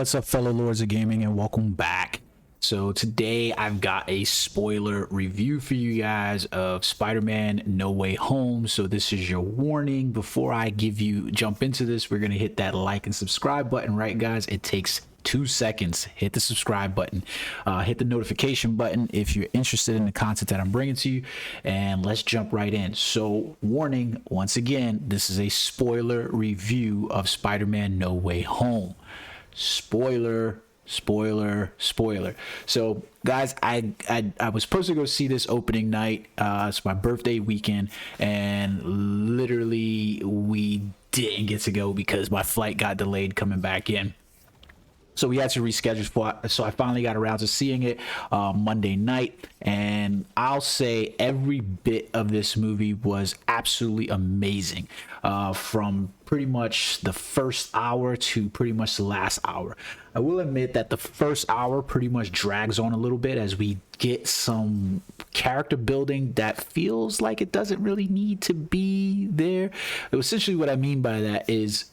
What's up, fellow lords of gaming, and welcome back. So today I've got a spoiler review for you guys of Spider-Man No Way Home. So this is your warning. Before I jump into this, we're gonna hit that like and subscribe button, right guys? It takes 2 seconds. Hit the subscribe button, hit the notification button if you're interested in the content that I'm bringing to you, and let's jump right in. So warning, once again, this is a spoiler review of Spider-Man No Way Home. Spoiler. So guys, I was supposed to go see this opening night. It's my birthday weekend, and literally we didn't get to go because my flight got delayed coming back in. So we had to reschedule. So I finally got around to seeing it Monday night, and I'll say every bit of this movie was absolutely amazing, from pretty much the first hour to pretty much the last hour. I will admit that the first hour pretty much drags on a little bit as we get some character building that feels like it doesn't really need to be there. Essentially what I mean by that is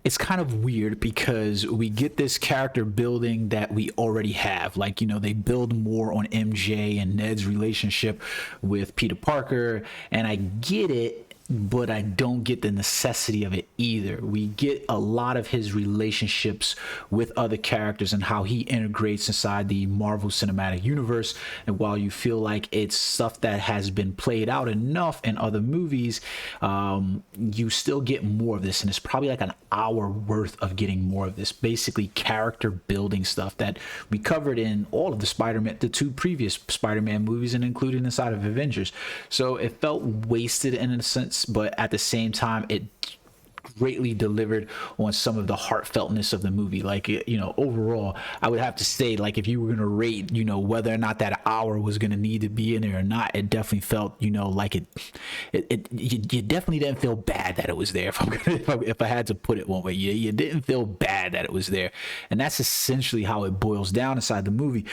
it's kind of weird because we get this character building that we already have. Like, you know, they build more on MJ and Ned's relationship with Peter Parker, and I get it, but I don't get the necessity of it either. We get a lot of his relationships with other characters and how he integrates inside the Marvel Cinematic Universe. And while you feel like it's stuff that has been played out enough in other movies, you still get more of this. And it's probably like an hour worth of getting more of this, basically character building stuff that we covered in all of the two previous Spider-Man movies, and including inside of Avengers. So it felt wasted in a sense, but at the same time it greatly delivered on some of the heartfeltness of the movie. Like, you know, overall I would have to say, like, if you were going to rate, you know, whether or not that hour was going to need to be in there or not, it definitely felt, you know, like you definitely didn't feel bad that it was there. If I had to put it one way, you didn't feel bad that it was there, and that's essentially how it boils down inside the movie.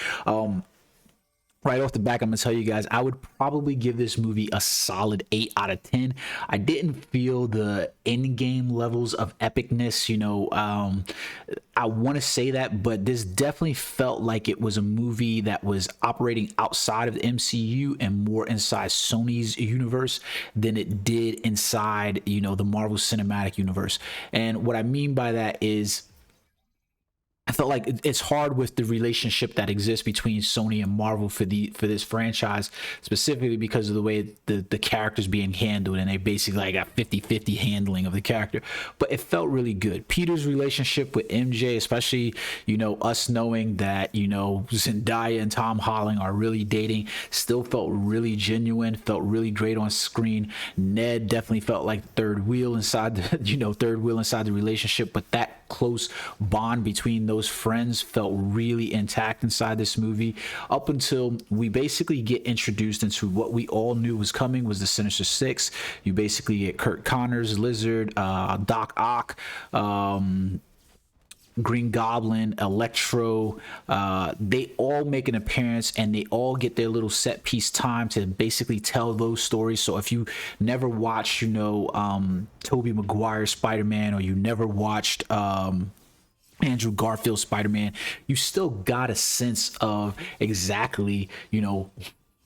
Right off the back, I'm gonna tell you guys, I would probably give this movie a solid 8 out of 10. I didn't feel the in-game levels of epicness, you know. I want to say that, but this definitely felt like it was a movie that was operating outside of the MCU and more inside Sony's universe than it did inside, you know, the Marvel Cinematic Universe. And what I mean by that is, I felt like it's hard with the relationship that exists between Sony and Marvel for this franchise, specifically because of the way the character's being handled, and they basically like got 50-50 handling of the character. But it felt really good. Peter's relationship with MJ, especially, you know, us knowing that, you know, Zendaya and Tom Holland are really dating, still felt really genuine, felt really great on screen. Ned definitely felt like the third wheel inside the relationship, but that close bond between those friends felt really intact inside this movie, up until we basically get introduced into what we all knew was coming, was the Sinister Six. You basically get Kurt Connors, Lizard, Doc Ock, Green Goblin, Electro. They all make an appearance, and they all get their little set piece time to basically tell those stories. So if you never watched, you know, Tobey Maguire's Spider-Man, or you never watched Andrew Garfield's Spider-Man, you still got a sense of exactly, you know,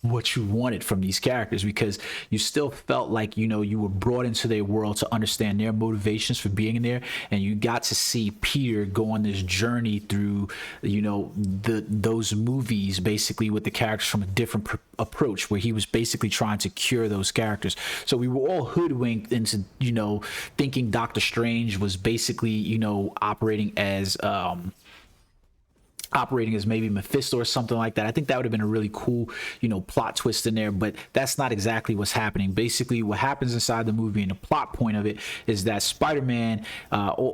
what you wanted from these characters, because you still felt like, you know, you were brought into their world to understand their motivations for being in there, and you got to see Peter go on this journey through, you know, those movies, basically with the characters from a different approach, where he was basically trying to cure those characters. So we were all hoodwinked into, you know, thinking Doctor Strange was basically, you know, operating as maybe Mephisto or something like that. I think that would have been a really cool, you know, plot twist in there, but that's not exactly what's happening. Basically what happens inside the movie, and the plot point of it, is that Spider-Man,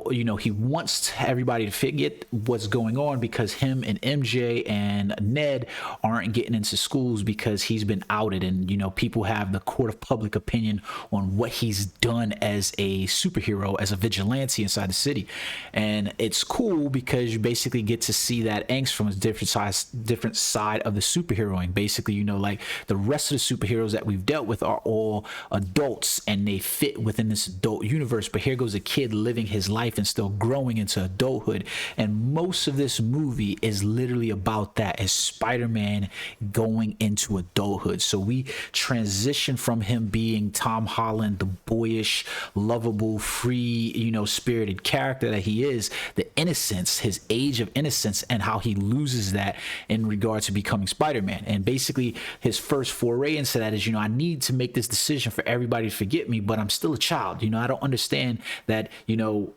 you know, he wants everybody to forget what's going on, because him and MJ and Ned aren't getting into schools because he's been outed, and, you know, people have the court of public opinion on what he's done as a superhero, as a vigilante inside the city. And it's cool because you basically get to see that angst from a different side of the superheroing. Basically, you know, like the rest of the superheroes that we've dealt with are all adults and they fit within this adult universe, but here goes a kid living his life and still growing into adulthood. And most of this movie is literally about that, is Spider-Man going into adulthood. So we transition from him being Tom Holland, the boyish, lovable, free, you know, spirited character that he is, the innocence, his age of innocence, and how he loses that in regard to becoming Spider-Man. And basically his first foray into that is, you know, I need to make this decision for everybody to forget me, but I'm still a child. You know, I don't understand that, you know,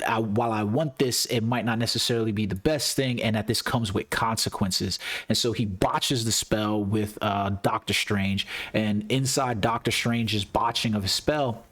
while I want this, it might not necessarily be the best thing, and that this comes with consequences. And so he botches the spell with Doctor Strange, and inside Doctor Strange's botching of his spell,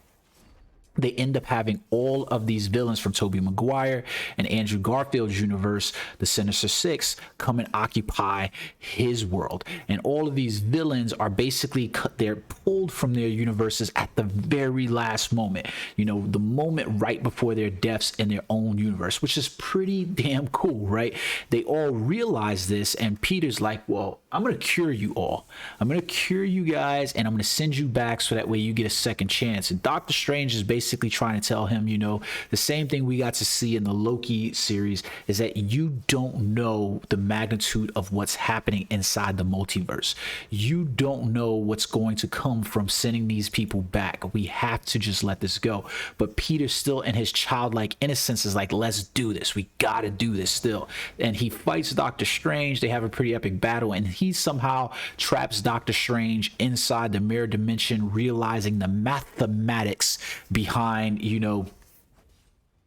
they end up having all of these villains from Tobey Maguire and Andrew Garfield's universe, the Sinister Six, come and occupy his world. And all of these villains are basically they're pulled from their universes at the very last moment, you know, the moment right before their deaths in their own universe, which is pretty damn cool, right? They all realize this, and Peter's like, well, I'm going to cure you all. I'm going to cure you guys, and I'm going to send you back so that way you get a second chance. And Doctor Strange is basically trying to tell him, you know, the same thing we got to see in the Loki series, is that you don't know the magnitude of what's happening inside the multiverse. You don't know what's going to come from sending these people back. We have to just let this go. But Peter, still in his childlike innocence, is like, let's do this. We got to do this still. And he fights Doctor Strange. They have a pretty epic battle, and he somehow traps Doctor Strange inside the mirror dimension, realizing the mathematics behind, you know,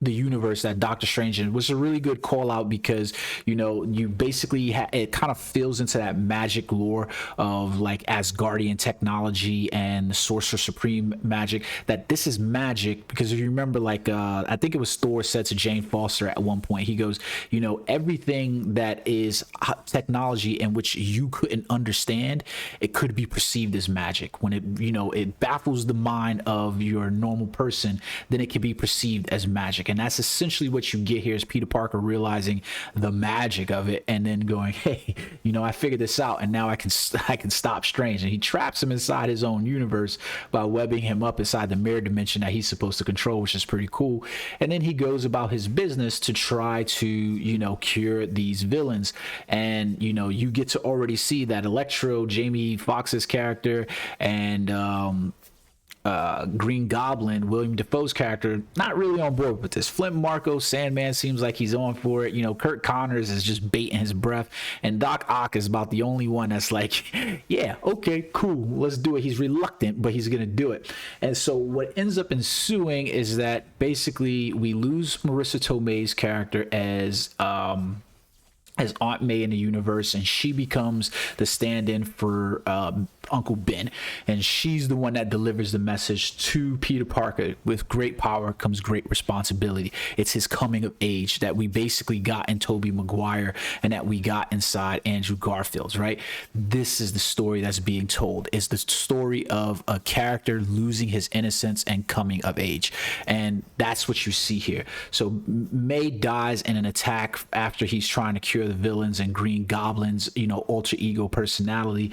the universe that Doctor Strange in, was a really good call out, because, you know, you basically it kind of fills into that magic lore of like Asgardian technology and the Sorcerer Supreme magic, that this is magic. Because if you remember, like I think it was Thor said to Jane Foster at one point, he goes, you know, everything that is technology in which you couldn't understand, it could be perceived as magic. When it, you know, it baffles the mind of your normal person, then it can be perceived as magic. And that's essentially what you get here, is Peter Parker realizing the magic of it, and then going, hey, you know, I figured this out, and now I can stop Strange. And he traps him inside his own universe by webbing him up inside the mirror dimension that he's supposed to control, which is pretty cool. And then he goes about his business to try to, you know, cure these villains. And, you know, you get to already see that Electro, Jamie Foxx's character, and Green Goblin, William Dafoe's character, not really on board with this. Flint Marko, Sandman, seems like he's on for it. You know, Kirk Connors is just baiting his breath, and Doc Ock is about the only one that's like, yeah, okay, cool, let's do it. He's reluctant, but he's gonna do it. And so what ends up ensuing is that basically we lose Marissa Tomei's character as Aunt May in the universe, and she becomes the stand-in for Uncle Ben, and she's the one that delivers the message to Peter Parker: with great power comes great responsibility. It's his coming of age that we basically got in Tobey Maguire and that we got inside Andrew Garfield's, right? This is the story that's being told. It's the story of a character losing his innocence and coming of age, and that's what you see here. So May dies in an attack after he's trying to cure the villains, and Green Goblin's, you know, alter ego personality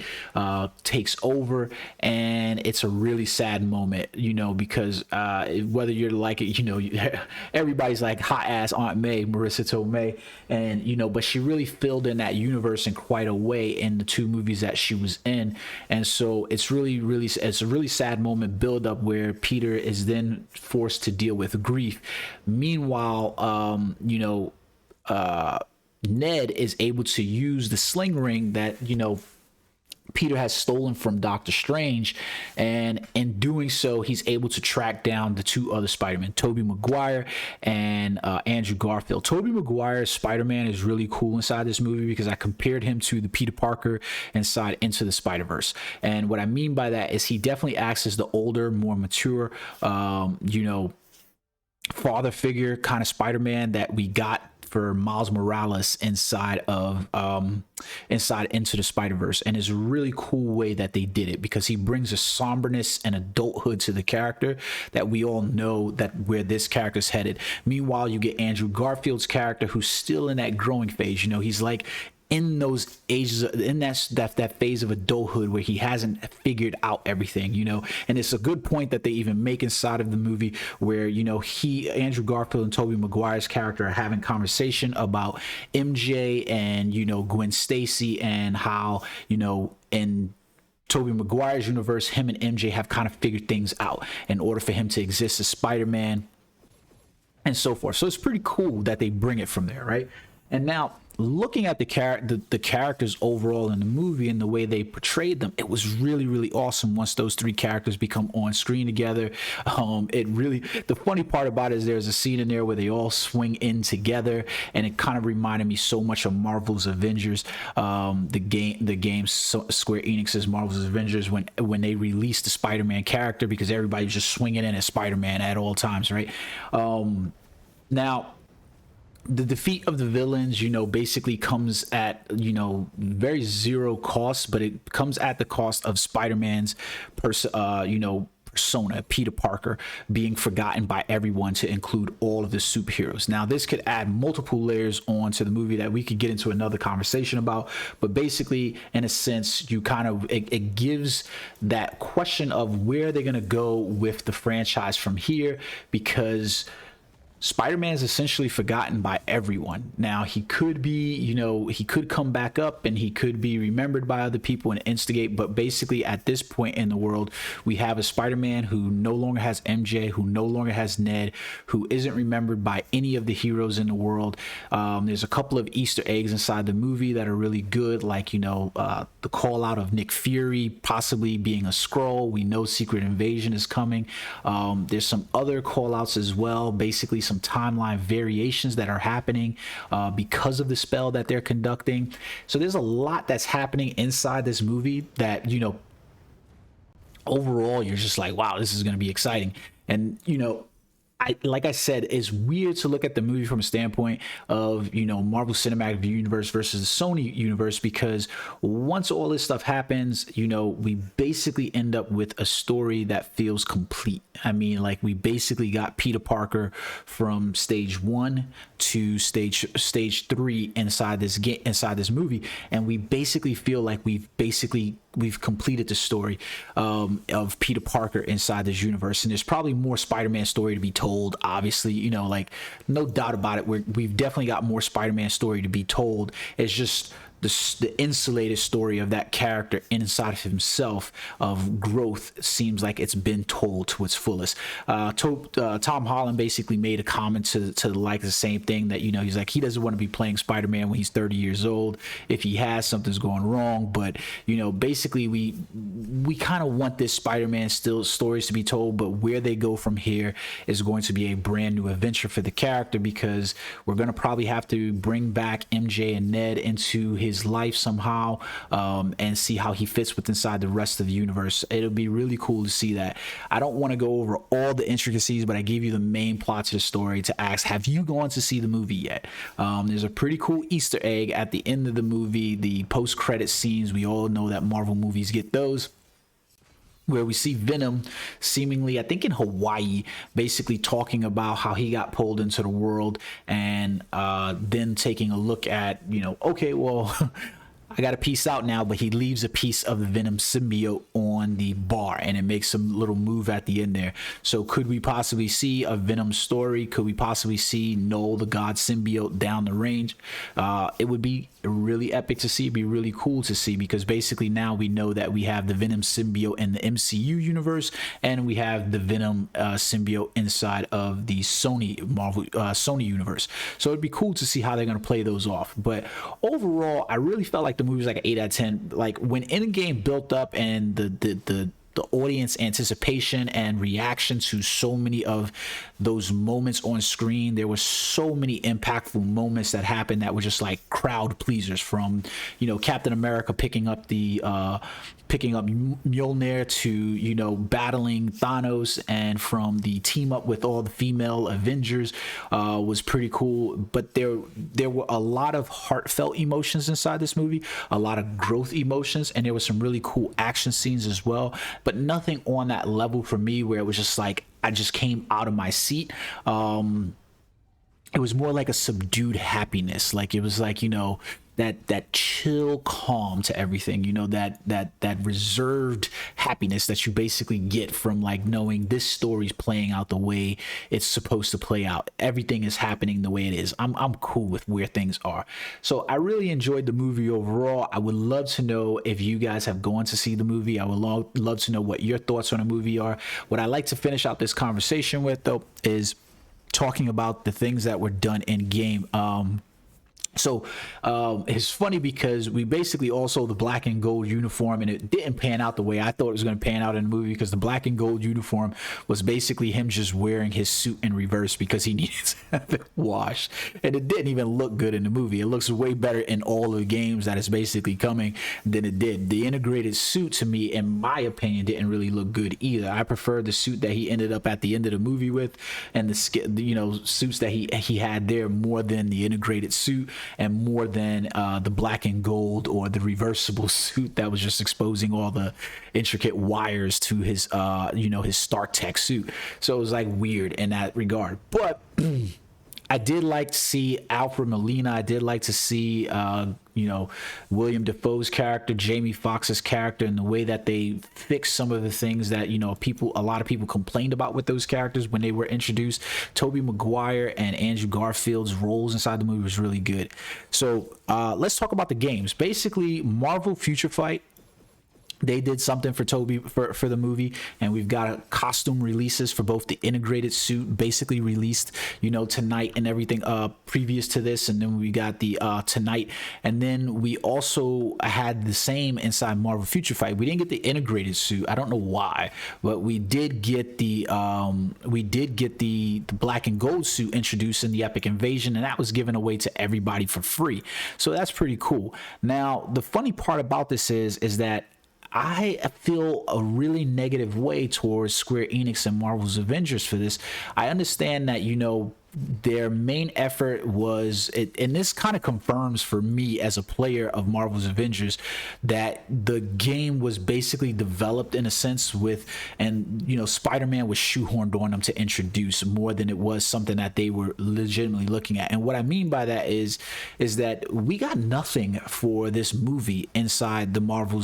takes over, and it's a really sad moment, you know, because whether you're like it, you know, everybody's like hot ass Aunt May, Marissa Tomei, and you know, but she really filled in that universe in quite a way in the two movies that she was in. And so it's a really sad moment build up where Peter is then forced to deal with grief. Meanwhile, you know, Ned is able to use the sling ring that, you know, Peter has stolen from Doctor Strange, and in doing so, he's able to track down the two other Spider-Man, Tobey Maguire and Andrew Garfield. Tobey Maguire's Spider-Man is really cool inside this movie because I compared him to the Peter Parker inside Into the Spider-Verse. And what I mean by that is he definitely acts as the older, more mature, you know, father figure kind of Spider-Man that we got for Miles Morales inside of inside Into the Spider-Verse, and it's a really cool way that they did it because he brings a somberness and adulthood to the character that we all know that where this character's headed. Meanwhile, you get Andrew Garfield's character who's still in that growing phase. You know, he's like in those ages, in that phase of adulthood where he hasn't figured out everything, you know. And it's a good point that they even make inside of the movie where, you know, Andrew Garfield and Tobey Maguire's character are having conversation about MJ and, you know, Gwen Stacy, and how, you know, in Tobey Maguire's universe, him and MJ have kind of figured things out in order for him to exist as Spider-Man and so forth. So it's pretty cool that they bring it from there, right? And now, looking at the characters overall in the movie and the way they portrayed them, it was really, really awesome once those three characters become on screen together. The funny part about it is there's a scene in there where they all swing in together, and it kind of reminded me so much of Marvel's Avengers, the game Square Enix's Marvel's Avengers, when they released the Spider-Man character, because everybody's just swinging in as Spider-Man at all times, right? Now, the defeat of the villains, you know, basically comes at, you know, very zero cost, but it comes at the cost of Spider-Man's persona, Peter Parker, being forgotten by everyone, to include all of the superheroes. Now, this could add multiple layers onto the movie that we could get into another conversation about, but basically, in a sense, you kind of, it gives that question of where they're going to go with the franchise from here, because Spider-Man is essentially forgotten by everyone. Now, he could be, you know, he could come back up and he could be remembered by other people and instigate, but basically at this point in the world, we have a Spider-Man who no longer has MJ, who no longer has Ned, who isn't remembered by any of the heroes in the world. There's a couple of Easter eggs inside the movie that are really good, like, you know, the call out of Nick Fury possibly being a Skrull. We know Secret Invasion is coming. There's some other call outs as well, basically some timeline variations that are happening because of the spell that they're conducting. So there's a lot that's happening inside this movie that, you know, overall you're just like, wow, this is going to be exciting. And, you know, like I said, it's weird to look at the movie from a standpoint of, you know, Marvel Cinematic Universe versus the Sony universe, because once all this stuff happens, you know, we basically end up with a story that feels complete. I mean, like, we basically got Peter Parker from stage 1 to stage 3 inside this movie, and we basically feel like we've completed the story of Peter Parker inside this universe. And there's probably more Spider-Man story to be told, obviously, you know, like, no doubt about it, we've definitely got more Spider-Man story to be told. It's just the insulated story of that character inside of himself of growth seems like it's been told to its fullest. Tom Holland basically made a comment to like the same thing, that, you know, he's like, he doesn't want to be playing Spider-Man when he's 30 years old. If he has, something's going wrong. But, you know, basically we kind of want this Spider-Man still stories to be told, but where they go from here is going to be a brand new adventure for the character, because we're going to probably have to bring back MJ and Ned into his life somehow, and see how he fits with inside the rest of the universe. It'll be really cool to see that. I don't want to go over all the intricacies, but I gave you the main plot to the story to ask, have you gone to see the movie yet? There's a pretty cool Easter egg at the end of the movie, the post-credit scenes. We all know that Marvel movies get those, where we see Venom seemingly, I think in Hawaii, basically talking about how he got pulled into the world, and then taking a look at, you know, okay, well, I got to peace out now, but he leaves a piece of the Venom symbiote on the bar, and it makes some little move at the end there. So could we possibly see a Venom story? Could we possibly see Null, the God symbiote, down the range? It would be really epic to see. It'd be really cool to see, because basically now we know that we have the Venom symbiote in the MCU universe, and we have the Venom symbiote inside of the Sony universe. So it'd be cool to see how they're going to play those off. But overall, I really felt like the movie was like an 8 out of 10. Like, when Endgame built up, and the audience anticipation and reaction to so many of those moments on screen. There were so many impactful moments that happened that were just like crowd pleasers, from, you know, Captain America picking up Mjolnir to, you know, battling Thanos, and from the team up with all the female Avengers was pretty cool. But there were a lot of heartfelt emotions inside this movie, a lot of growth emotions, and there were some really cool action scenes as well, but nothing on that level for me where it was just like I just came out of my seat. It was more like a subdued happiness. Like, it was like, you know, that chill calm to everything, you know, that reserved happiness that you basically get from like knowing this story's playing out the way it's supposed to play out. Everything is happening the way it is. I'm cool with where things are. So I really enjoyed the movie overall. I would love to know if you guys have gone to see the movie. I would love to know what your thoughts on the movie are. What I like to finish out this conversation with, though, is talking about the things that were done in game. So it's funny because we basically all saw the black and gold uniform, and it didn't pan out the way I thought it was going to pan out in the movie, because the black and gold uniform was basically him just wearing his suit in reverse because he needed to have it washed, and it didn't even look good in the movie. It looks way better in all the games that is basically coming than it did. The integrated suit, to me, in my opinion, didn't really look good either. I prefer the suit that he ended up at the end of the movie with, and the, you know, suits that he had there, more than the integrated suit, and more than the black and gold or the reversible suit that was just exposing all the intricate wires to his you know, his Stark Tech suit. So it was like weird in that regard. But I did like to see Alfred Molina. I did like to see, you know, William Dafoe's character, Jamie Foxx's character, and the way that they fixed some of the things that, you know, a lot of people complained about with those characters when they were introduced. Tobey Maguire and Andrew Garfield's roles inside the movie was really good. So let's talk about the games. Basically, Marvel Future Fight, they did something for Toby for the movie, and we've got a costume releases for both the integrated suit, basically released, you know, tonight, and everything previous to this, and then we got the tonight, and then we also had the same inside Marvel Future Fight. We didn't get the integrated suit. I don't know why, but we did get the black and gold suit introduced in the Epic Invasion, and that was given away to everybody for free. So that's pretty cool. Now, the funny part about this is that I feel a really negative way towards Square Enix and Marvel's Avengers for this. I understand that, you know, their main effort was, and this kind of confirms for me as a player of Marvel's Avengers, that the game was basically developed in a sense with, and, you know, Spider-Man was shoehorned on them to introduce more than it was something that they were legitimately looking at. And what I mean by that is that we got nothing for this movie inside the Marvel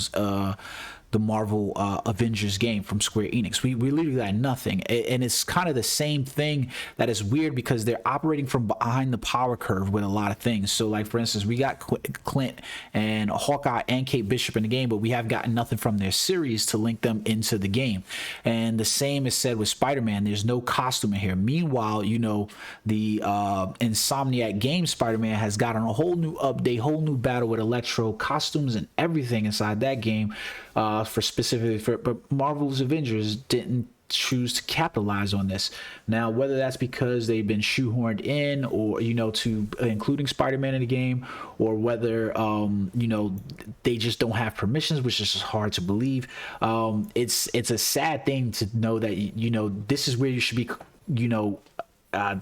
Avengers game from Square Enix. We literally got nothing, and it's kind of the same thing that is weird, because they're operating from behind the power curve with a lot of things. So, like, for instance, we got Clint and Hawkeye and Kate Bishop in the game, but we have gotten nothing from their series to link them into the game. And the same is said with Spider-Man. There's no costume in here. Meanwhile, you know, the Insomniac game Spider-Man has gotten a whole new update, whole new battle with Electro, costumes and everything inside that game. But Marvel's Avengers didn't choose to capitalize on this. Now, whether that's because they've been shoehorned in, or, you know, to including Spider-Man in the game, or whether you know, they just don't have permissions, which is just hard to believe. It's a sad thing to know that, you know, this is where you should be, you know,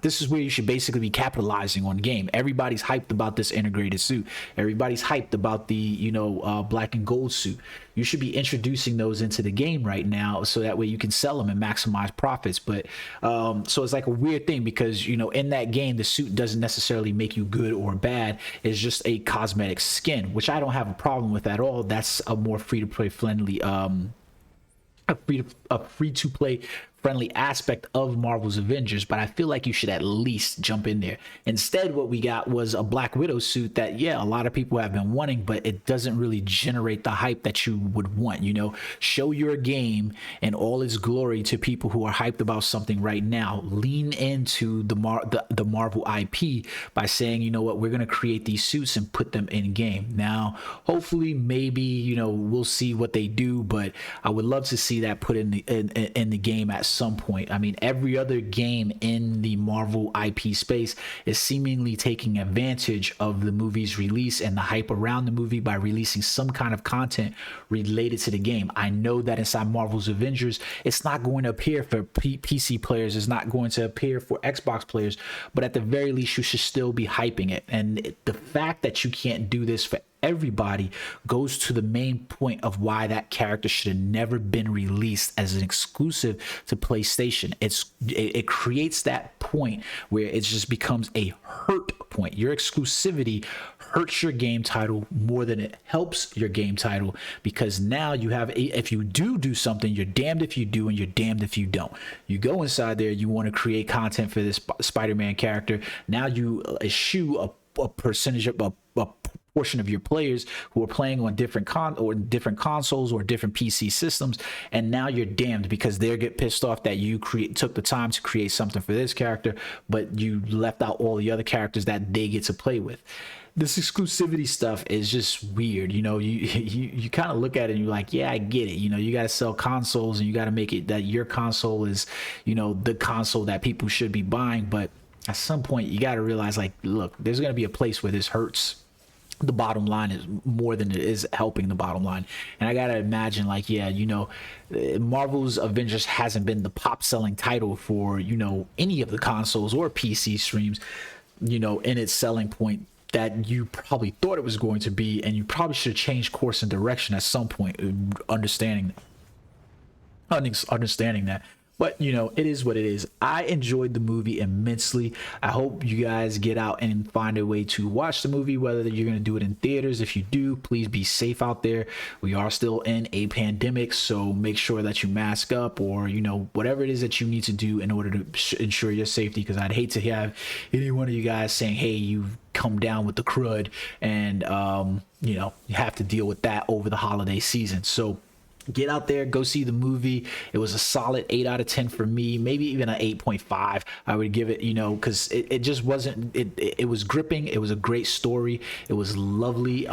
this is where you should basically be capitalizing on the game. Everybody's hyped about this integrated suit. Everybody's hyped about the, you know, black and gold suit. You should be introducing those into the game right now, so that way you can sell them and maximize profits. But so it's like a weird thing, because, you know, in that game, the suit doesn't necessarily make you good or bad. It's just a cosmetic skin, which I don't have a problem with at all. That's a more free-to-play friendly, a free-to-play friendly aspect of Marvel's Avengers, but I feel like you should at least jump in there. Instead, what we got was a Black Widow suit that, yeah, a lot of people have been wanting, but it doesn't really generate the hype that you would want. You know, show your game in all its glory to people who are hyped about something right now. Lean into the Marvel IP by saying, you know what, we're going to create these suits and put them in game. Now, hopefully, maybe, you know, we'll see what they do, but I would love to see that put in the game at some point. I mean, every other game in the Marvel IP space is seemingly taking advantage of the movie's release and the hype around the movie by releasing some kind of content related to the game. I know that inside Marvel's Avengers, it's not going to appear for PC players, it's not going to appear for Xbox players, but at the very least, you should still be hyping it. And the fact that you can't do this for everybody goes to the main point of why that character should have never been released as an exclusive to PlayStation. It creates that point where it just becomes a hurt point. Your exclusivity hurts your game title more than it helps your game title, because now you have if you do something, you're damned if you do and you're damned if you don't. You go inside there, you want to create content for this Spider-Man character. Now you eschew a percentage of a portion of your players who are playing on different consoles or different PC systems, and now you're damned because they get pissed off that you took the time to create something for this character, but you left out all the other characters that they get to play with. This exclusivity stuff is just weird. You kind of look at it and you're like, yeah, I get it. You got to sell consoles and you got to make it that your console is, the console that people should be buying. But at some point you got to realize, like, look, there's going to be a place where this hurts the bottom line is more than it is helping the bottom line. And I gotta imagine, like, yeah, Marvel's Avengers hasn't been the pop selling title for any of the consoles or PC streams in its selling point that you probably thought it was going to be, and you probably should change course and direction at some point, understanding that. But it is what it is. I enjoyed the movie immensely. I hope you guys get out and find a way to watch the movie, whether you're going to do it in theaters. If you do, please be safe out there. We are still in a pandemic, so make sure that you mask up, or whatever it is that you need to do in order to ensure your safety, because I'd hate to have any one of you guys saying, hey, you've come down with the crud, and you have to deal with that over the holiday season. So get out there, go see the movie. It was a solid 8 out of 10 for me, maybe even an 8.5. I would give it, because it just wasn't, it was gripping. It was a great story. It was lovely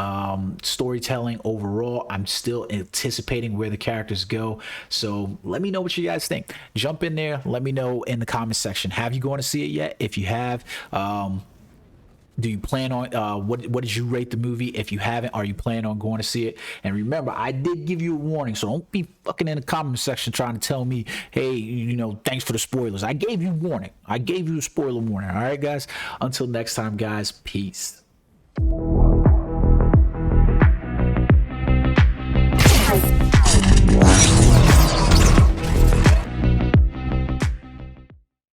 storytelling overall. I'm still anticipating where the characters go. So let me know what you guys think. Jump in there. Let me know in the comment section. Have you gone to see it yet? If you have, do you plan on what did you rate the movie? If you haven't, are you planning on going to see it? And remember, I did give you a warning, so don't be fucking in the comment section trying to tell me, hey, thanks for the spoilers. I gave you warning. I gave you a spoiler warning. All right, guys. Until next time, guys. Peace.